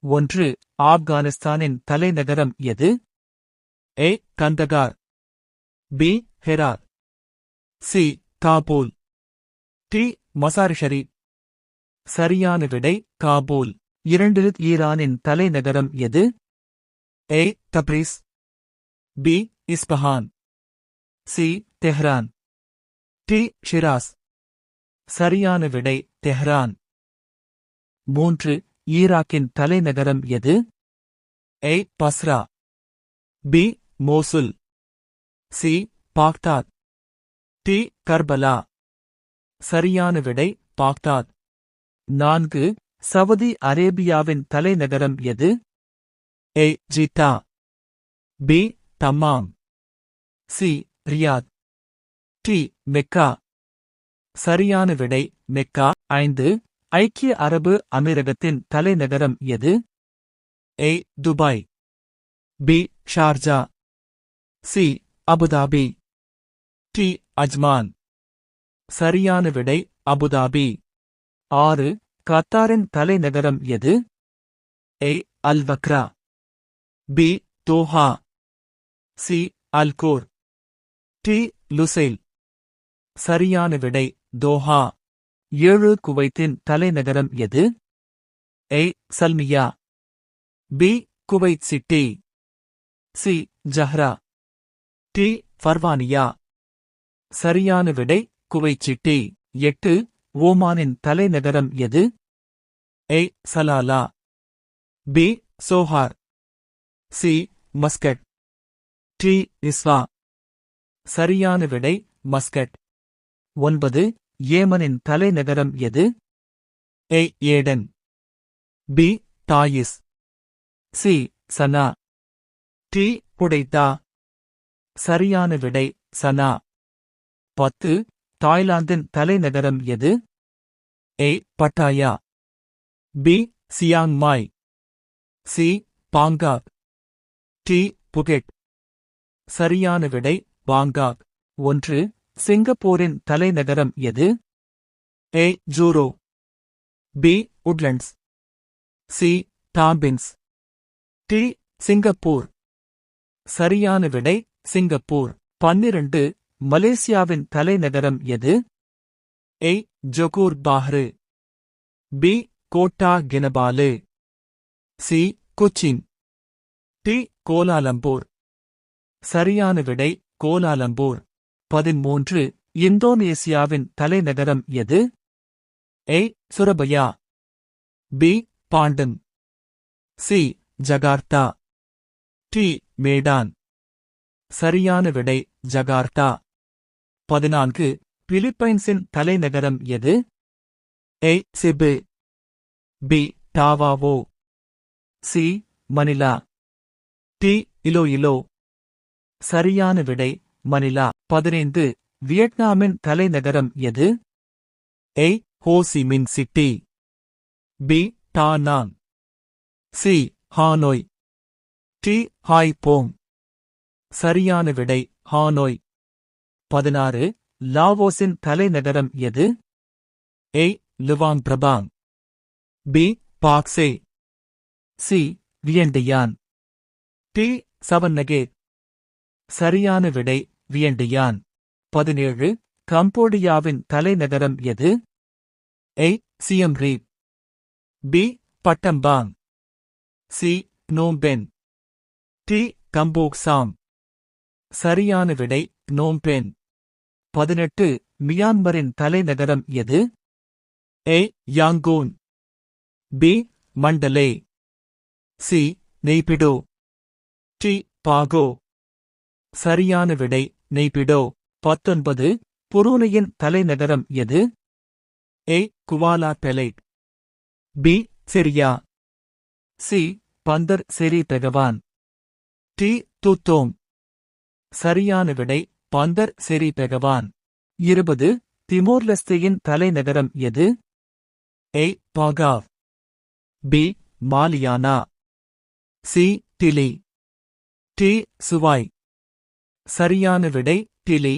1. ஆப்கானிஸ்தானின் தலைநகரம் எது? A. Kandahar. B. Herat. C. Kabul. D. Mazar-i-Sharif. சரியான விடை காபூல். 2. ஈரானின் தலைநகரம் எது? A. Tabriz. B. Isfahan. C. Tehran. D. Shiraz. சரியான விடை தெஹ்ரான். 3. ஈராக்கின் தலைநகரம் எது? A. Basra. B. Mosul. C. Baghdad. D. Karbala. சரியான விடை பாக்தாத். 4. சவுதி அரேபியாவின் தலைநகரம் எது? A. Jeddah. B. Dammam. C. Riyadh. D. Mecca. சரியான விடை மெக்கா. 5. ஐக்கிய அரபு அமீரகத்தின் தலைநகரம் எது? A. Dubai. B. Sharjah. C. Abu Dhabi. D. Ajman. சரியான விடை அபுதாபி. 6. கத்தாரின் தலைநகரம் எது? A. அல்-வக்ரா. B. Doha. C. Al Gore. D. Lusail. சரியான விடை தோஹா. 7. குவைத்தின் தலைநகரம் எது? A. Salmiya. B. Kuwait city. C. Zahra. D. Farwaniya. சரியான விடை குவைத் சிட்டி. 8. ஓமானின் தலைநகரம் எது? A. Salalah. B. சோஹார். C. Muscat. D. Ishvah. சரியான விடை மஸ்கட். 9. ஏமனின் தலைநகரம் எது? A. Aden. B. தாயிஸ். C. Sana. D. புடைத்தா. சரியான விடை சனா. 10. தாய்லாந்தின் தலைநகரம் எது? A. Pattaya. B. Chiang Mai. C. Bangkok. D. Phuket. சரியான விடை பாங்காக். 1. சிங்கப்பூரின் தலைநகரம் எது? A. Jurong. B. Woodlands. C. Tampines. D. Singapore. சரியான விடை சிங்கப்பூர். 12. மலேசியாவின் தலைநகரம் எது? A. Johor Bahru. B. Kota Kinabalu. C. Cochin. D. Kuala Lumpur. சரியான விடை கோலாலம்பூர். 13. இந்தோனேசியாவின் தலைநகரம் எது? A. Surabaya. B. Bandung. C. Jakarta. D. Medan. சரியான விடை ஜகார்த்தா. 14. பிலிப்பைன்ஸின் தலைநகரம் எது? A. Shibu. B. டாவாவோ. C. Manila. D. இலோயிலோ. சரியான விடை மணிலா. 15. வியட்நாமின் தலைநகரம் எது? A. Ho Chi Minh City. B. Da Nang. C. Hanoi. D. Haiphong. சரியான விடை ஹானோய். 16. லாவோஸின் தலைநகரம் எது? A. Luang Prabang. B. Pakse. C. Vientiane. D. Savannakhet. சரியான விடை வியண்டியான். 17. கம்போடியாவின் தலைநகரம் எது? A. சியம் ரீப். B. பட்டம்பாங். C. நோம்பென். D. கம்போக்சாம். சரியான விடை நோம்பென். 18. மியான்மரின் தலைநகரம் எது? A. Yangon. B. மண்டலே. C. நெய்பிடோ. D. பாகோ. சரியான விடை நெய்பிடோ. 19. புரூனியின் தலைநகரம் எது? A. Kuala Belait. B. Syria. C. பந்தர் செரி பெகவான். D. துத்தோம். சரியான விடை பந்தர் செரி பெகவான். 20. திமோர்-லெஸ்தேயின் தலைநகரம் எது? A. பாகாவ். B. மாலியானா. C. டிலி. D. சுவாய். சரியான விடை டிலி.